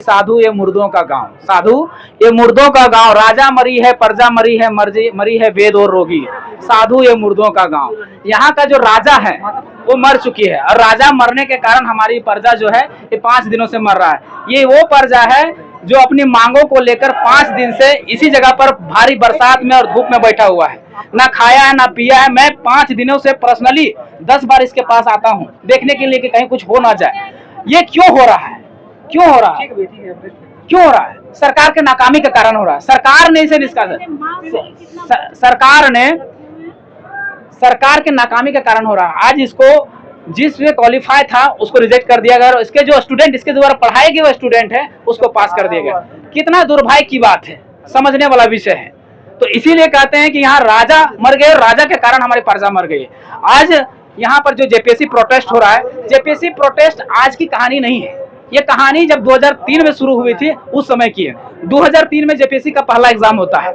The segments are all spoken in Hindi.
साधु ये मुर्दों का गांव, साधु ये मुर्दों का गांव, राजा मरी है, प्रजा मरी है, मरी है वेद और रोगी, साधु ये मुर्दों का गांव। यहाँ का जो राजा है वो मर चुकी है और राजा मरने के कारण हमारी प्रजा जो है ये 5 दिनों से मर रहा है। ये वो प्रजा है जो अपनी मांगों को लेकर 5 दिन से इसी जगह पर भारी बरसात में और धूप में बैठा हुआ है, ना खाया है ना पिया है। मैं 5 दिनों से पर्सनली 10 बार इसके पास आता हूँ देखने के लिए कि कहीं कुछ हो ना जाए। ये क्यों हो रहा है, क्यों हो रहा है, क्यों हो रहा है? सरकार के नाकामी के कारण हो रहा है। सरकार ने इसे सरकार के नाकामी के कारण हो रहा है। आज इसको जिस पे क्वालिफाई था उसको रिजेक्ट कर दिया गया और इसके जो स्टूडेंट इसके द्वारा पढ़ाए गए वो स्टूडेंट है उसको पास कर दिया गया। कितना दुर्भाग्य की बात है, समझने वाला विषय है। तो इसीलिए कहते हैं कि यहाँ राजा मर गए और राजा के कारण हमारी प्रजा मर गई। आज यहाँ पर जो जेपीएससी प्रोटेस्ट हो रहा है, जेपीएससी प्रोटेस्ट आज की कहानी नहीं है। ये कहानी जब 2003 में शुरू हुई थी उस समय की है। 2003 में जेपीएससी का पहला एग्जाम होता है।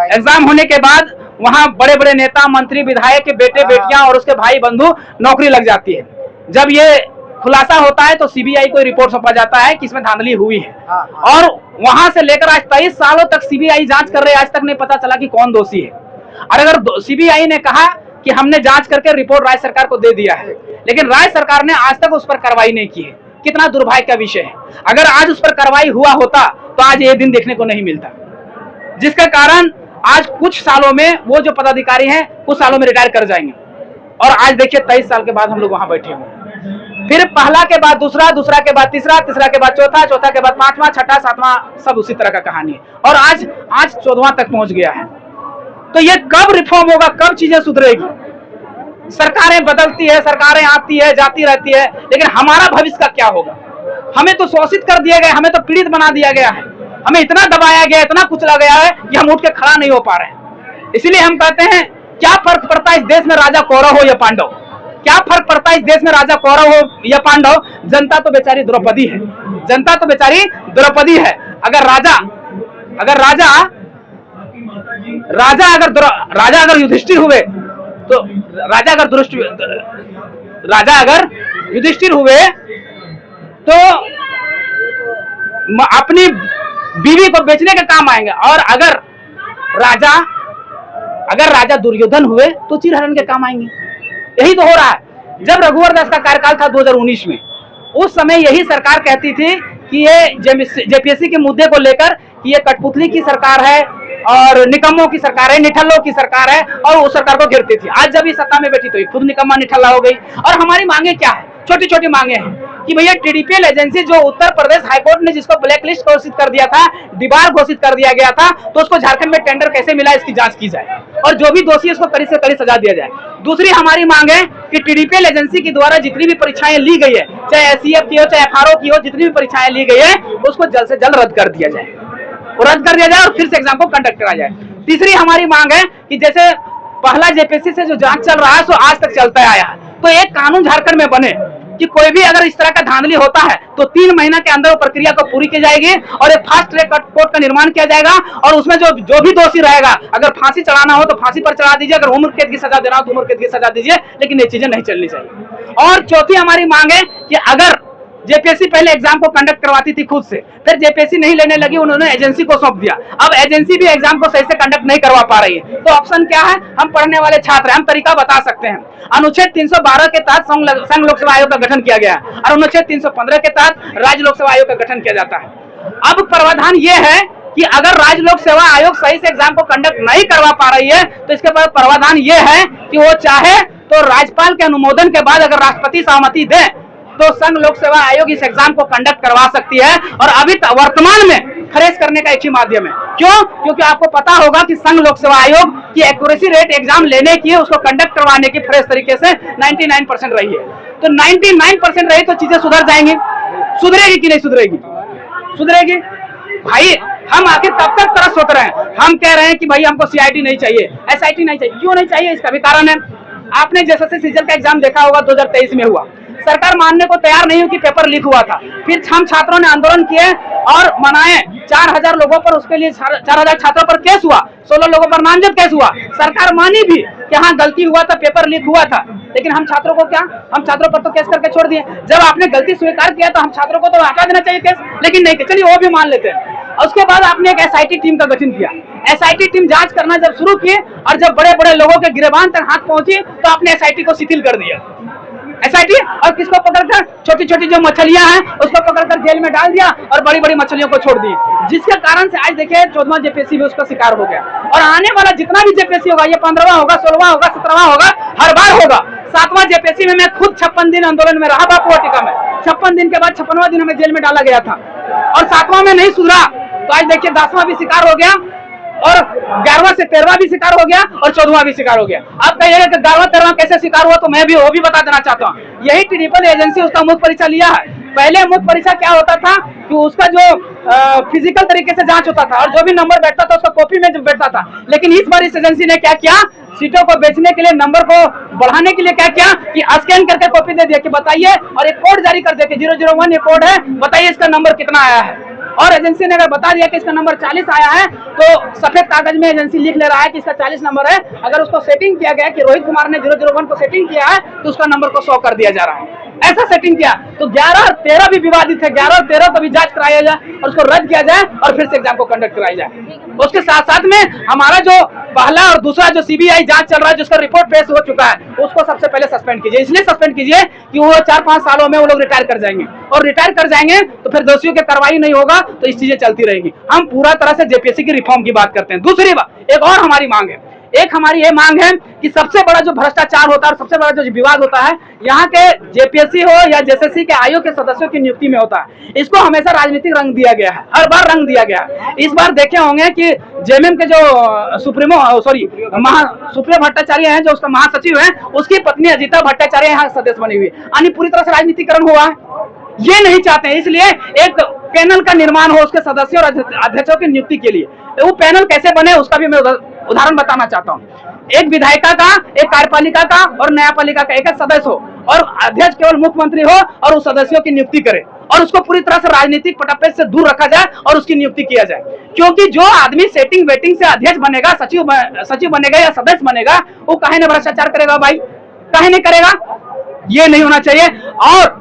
एग्जाम होने के बाद वहाँ बड़े बड़े नेता, मंत्री, विधायक के बेटे बेटियां और उसके भाई बंधु नौकरी लग जाती है। जब ये खुलासा होता है तो सीबीआई को रिपोर्ट सौंपा जाता है कि इसमें धांधली हुई है और वहां से लेकर आज 23 सालों तक सीबीआई जांच कर रही है। आज तक नहीं पता चला कि कौन दोषी है। और अगर सीबीआई ने कहा कि हमने जांच करके रिपोर्ट राज्य सरकार को दे दिया है, लेकिन राज्य सरकार ने आज तक उस पर कार्रवाई नहीं की है। कितना दुर्भाग्य का विषय है। अगर आज उस पर कार्रवाई हुआ होता तो आज ये दिन देखने को नहीं मिलता, जिसका कारण आज कुछ सालों में वो जो पदाधिकारी हैं कुछ सालों में रिटायर कर जाएंगे। और आज देखिए 23 साल के बाद हम लोग वहां बैठे हुए, फिर पहला के बाद दूसरा, दूसरा के बाद तीसरा, तीसरा के बाद चौथा, चौथा के बाद 5वां, 6ठा, 7वां, सब उसी तरह का कहानी है। और आज 14वां तक पहुंच गया है। तो ये कब रिफॉर्म होगा, कब चीजें सुधरेगी? सरकारें बदलती है, सरकारें आती है जाती रहती है, लेकिन हमारा भविष्य का क्या होगा? हमें तो शोषित कर दिया गया, हमें तो पीड़ित बना दिया गया है, हमें इतना दबाया गया, इतना कुचला गया है कि हम उठ के खड़ा नहीं हो पा रहे हैं। इसलिए हम कहते हैं क्या फर्क पड़ता है इस देश में राजा कौरव हो या पांडव? क्या फर्क पड़ता है इस देश में राजा कौरव हो या पांडव? जनता तो बेचारी द्रौपदी है, जनता तो बेचारी द्रौपदी है। अगर राजा अगर युधिष्ठिर हुए तो राजा अगर युधिष्ठिर हुए तो अपनी बीवी को बेचने के काम आएंगे। और अगर राजा दुर्योधन हुए तो चिरहरण के काम आएंगे। यही तो हो रहा है। जब रघुवर दास का कार्यकाल था 2019 में, उस समय यही सरकार कहती थी कि ये जेपीएससी के मुद्दे को लेकर कि ये कठपुतली की सरकार है और निकम्मों की सरकार है, निठल्लों की सरकार है, और उस सरकार को घेरती थी। आज जब ये सत्ता में बैठी तो ये खुद निकम्मा निठल्ला हो गई। और हमारी मांगे क्या है? छोटी छोटी मांगे हैं कि भैया टीडीपीएल एजेंसी जो उत्तर प्रदेश हाईकोर्ट ने जिसको ब्लैक लिस्ट घोषित कर दिया था, डिबार घोषित कर दिया गया था, तो उसको झारखंड में टेंडर कैसे मिला इसकी जांच की जाए और जो भी दोषी है उसको कड़ी से कड़ी सजा दिया जाए। दूसरी हमारी मांग है कि टीडीपीएल एजेंसी के द्वारा जितनी भी परीक्षाएं ली गई है, चाहे एससीएफ की हो चाहे एफआरओ की हो, जितनी भी परीक्षाएं ली गई है उसको जल्द से जल्द रद्द कर दिया जाए और फिर से एग्जाम को कंडक्ट करा जाए। तीसरी हमारी मांग है कि जैसे पहला जेपीएससी से जो जांच चल रहा है सो आज तक चलता आया है, तो एक कानून झारखंड में बने कि कोई भी अगर इस तरह का धांधली होता है तो 3 महीना के अंदर वो प्रक्रिया को पूरी की जाएगी और एक फास्ट ट्रैक कोर्ट का निर्माण किया जाएगा। और उसमें जो भी दोषी रहेगा, अगर फांसी चढ़ाना हो तो फांसी पर चढ़ा दीजिए, अगर उम्र कैद की सजा देना हो तो उम्र कैद की सजा दीजिए, लेकिन ये चीजें नहीं चलनी चाहिए। और चौथी हमारी मांग है कि अगर जेपीएससी पहले एग्जाम को कंडक्ट करवाती थी खुद से, फिर जेपीएससी नहीं लेने लगी, उन्होंने एजेंसी को सौंप दिया। अब एजेंसी भी एग्जाम को सही से कंडक्ट नहीं करवा पा रही है, तो ऑप्शन क्या है? हम पढ़ने वाले छात्र हैं, हम तरीका बता सकते हैं। अनुच्छेद 312 के तहत संघ लोक सेवा आयोग का गठन किया गया है और अनुच्छेद 315 के तहत राज्य लोक सेवा आयोग का गठन किया जाता है। अब प्रावधान ये है कि अगर राज्य लोक सेवा आयोग सही से एग्जाम को कंडक्ट नहीं करवा पा रही है तो इसके बाद प्रावधान ये है कि वो चाहे तो राज्यपाल के अनुमोदन के बाद अगर राष्ट्रपति सहमति दे तो संघ लोक सेवा आयोग इस एग्जाम को कंडक्ट करवा सकती है। और अभी वर्तमान में खरेज करने का एक ही माध्यम है। क्यों? क्योंकि आपको पता होगा कि संघ लोक सेवा आयोग की एक्यूरेसी रेट एग्जाम लेने की, उसको कंडक्ट करवाने की फ्रेश तरीके से 99% रही है। तो 99% रही तो चीजें सुधर जाएंगी। सुधरेगी कि नहीं सुधरेगी? सुधरेगी। भाई हम आखिर तब तक तरस सोच रहे हैं। हम कह रहे हैं कि भाई हमको सीआईटी नहीं चाहिए, एसआईटी नहीं चाहिए। क्यों नहीं चाहिए? इसका भी कारण है। आपने जैसे सीजन का एग्जाम देखा होगा 2023 में हुआ, सरकार मानने को तैयार नहीं हुई कि पेपर लीक हुआ था। फिर हम छात्रों ने आंदोलन किए और मनाए। 4000 लोगों पर, उसके लिए 4000 छात्रों पर केस हुआ, 16 लोगों पर नामजद केस हुआ। सरकार मानी भी, कि हाँ गलती हुआ था, पेपर लीक हुआ था, लेकिन हम छात्रों को क्या, हम छात्रों पर तो केस करके छोड़ दिए। जब आपने गलती स्वीकार किया तो हम छात्रों को तो हटा देना चाहिए केस, लेकिन नहीं, चलिए वो भी मान लेते हैं। उसके बाद आपने एक एसआईटी टीम का गठन किया। एसआईटी टीम जांच करना जब शुरू किए और जब बड़े बड़े लोगों के गिरबान तक हाथ पहुंची तो आपने एसआईटी को शिथिल कर दिया। एसआईटी और किसको पकड़कर, छोटी छोटी जो मछलियां हैं उसको पकड़कर जेल में डाल दिया और बड़ी बड़ी मछलियों को छोड़ दी, जिसके कारण से आज देखिए 14वां जेपीएससी भी उसका शिकार हो गया। और आने वाला जितना भी जेपीएससी होगा, ये 15वां होगा, 16वां होगा, 17वां होगा, हर बार होगा। 7वां जेपीएससी में मैं खुद 56 दिन आंदोलन में रहा बापू वाटिका में। 56 दिन के बाद 56वां दिन हमें जेल में डाला गया था और 7वां में नहीं सुधरा तो आज देखिए 10वां भी शिकार हो गया और 11वां से 13वां भी शिकार हो गया और 14वां भी शिकार हो गया। आप कहिएगा कि 11वां 13वां कैसे शिकार हुआ, तो मैं भी वो भी बता देना चाहता हूँ। यही ट्रिपल एजेंसी उसका मुख्य परीक्षा लिया है। पहले मुख्य परीक्षा क्या होता था कि उसका जो फिजिकल तरीके से जांच होता था और जो भी नंबर बैठता था उसका कॉपी में जो बैठता था, लेकिन इस बार इस एजेंसी ने क्या किया, सीटों को बेचने के लिए, नंबर को बढ़ाने के लिए क्या किया कि स्कैन करके कॉपी दे दिया कि बताइए, और एक कोड जारी कर दिया कि 001 ये कोड है, बताइए इसका नंबर कितना आया है। और एजेंसी ने अगर बता दिया कि इसका नंबर 40 आया है तो सफेद कागज में एजेंसी लिख ले रहा है कि इसका 40 नंबर है। अगर उसको सेटिंग किया गया कि रोहित कुमार ने 001 को सेटिंग किया है तो उसका नंबर को 100 कर दिया जा रहा है। ऐसा सेटिंग किया तो 11 और 13 भी विवादित है। 11 और 13 को भी जांच कराया जाए और उसको रद्द किया जाए और फिर से एग्जाम को कंडक्ट कराया जाए। उसके साथ साथ में हमारा जो पहला और दूसरा जो सीबीआई जांच चल रहा है, जिसका रिपोर्ट पेश हो चुका है, उसको सबसे पहले सस्पेंड कीजिए। इसलिए सस्पेंड कीजिए कि वो 4-5 सालों में वो लोग रिटायर कर जाएंगे और रिटायर कर जाएंगे तो फिर दोषियों की कार्रवाई नहीं होगा तो इस चीजें चलती रहेगी। हम पूरा तरह से जेपीएससी की रिफॉर्म की बात करते हैं। दूसरी बात, एक और हमारी मांग है, एक हमारी ये मांग है कि सबसे बड़ा जो भ्रष्टाचार होता है और सबसे बड़ा जो विवाद होता है यहाँ के जेपीएससी हो या जेएसएससी के आयोग के सदस्यों की नियुक्ति में होता है, इसको हमेशा राजनीतिक रंग दिया गया है, हर बार रंग दिया गया है। इस बार देखे होंगे कि जेएमएम के जो सुप्रियो भट्टाचार्य हैं, जो उसका महासचिव है, उसकी पत्नी अजिता भट्टाचार्य यहाँ सदस्य बनी हुई है, यानी पूरी तरह से राजनीतिकरण हुआ है। ये नहीं चाहते हैं, इसलिए एक पैनल का निर्माण हो उसके सदस्यों और अध्यक्षों की नियुक्ति के लिए। वो पैनल कैसे बने उसका भी मैं उदाहरण बताना चाहता हूँ। एक विधायिका का, एक कार्यपालिका का और न्यायपालिका का एक सदस्य हो और अध्यक्ष केवल मुख्यमंत्री हो और उस सदस्यों की नियुक्ति करे और उसको पूरी तरह से राजनीतिक पटापे से दूर रखा जाए और उसकी नियुक्ति किया जाए। क्योंकि जो आदमी सेटिंग वेटिंग से अध्यक्ष बनेगा, सचिव बनेगा या सदस्य बनेगा, वो काहे न भ्रष्टाचार करेगा भाई, काहे नहीं करेगा? ये नहीं होना चाहिए। और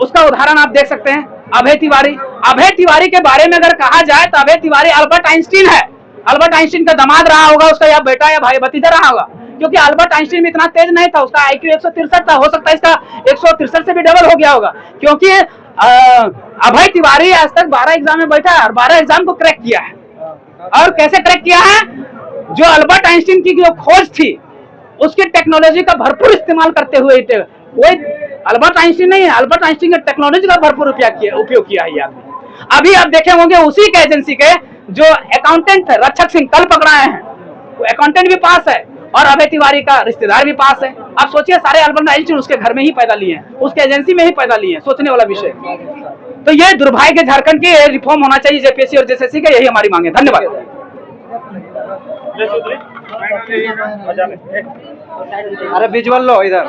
उसका उदाहरण आप देख सकते हैं अभय तिवारी। अभय तिवारी के बारे में अगर कहा जाए तो अभय तिवारी अल्बर्ट आइंस्टीन है। अल्बर्ट आइंस्टीन का दामाद रहा होगा, उसका या बेटा या भाई भतीजा रहा होगा, क्योंकि अल्बर्ट आइंस्टीन इतना तेज नहीं था, उसका IQ 163 था, हो सकता है इसका 163 से भी डबल हो गया होगा, क्योंकि अभय तिवारी आज तक 12 एग्जाम में बैठा है और 12 एग्जाम को क्रैक किया है। और कैसे क्रैक किया है? जो अल्बर्ट आइंस्टीन की जो खोज थी उसकी टेक्नोलॉजी का भरपूर इस्तेमाल करते हुए, कोई अल्बर्ट आइंस्टीन नहीं है, अल्बर्ट आइंस्टीन की टेक्नोलॉजी का भरपूर उपयोग किया है। अभी आप देखे होंगे उसी के एजेंसी के जो अकाउंटेंट थे रक्षक सिंह, कल पकड़ाए हैं, वो अकाउंटेंट भी पास है और अभय तिवारी का रिश्तेदार भी पास है। आप सोचिए, सारे अल्बर्ट आइंस्टीन उसके घर में ही पैदा लिए हैं, उसके एजेंसी में ही पैदा लिए हैं। सोचने वाला विषय। तो ये दुर्भाग्य झारखंड की रिफॉर्म होना चाहिए जेपीएससी और जेएसएससी का, यही हमारी मांग है। धन्यवाद। अरे विजुअल लो इधर।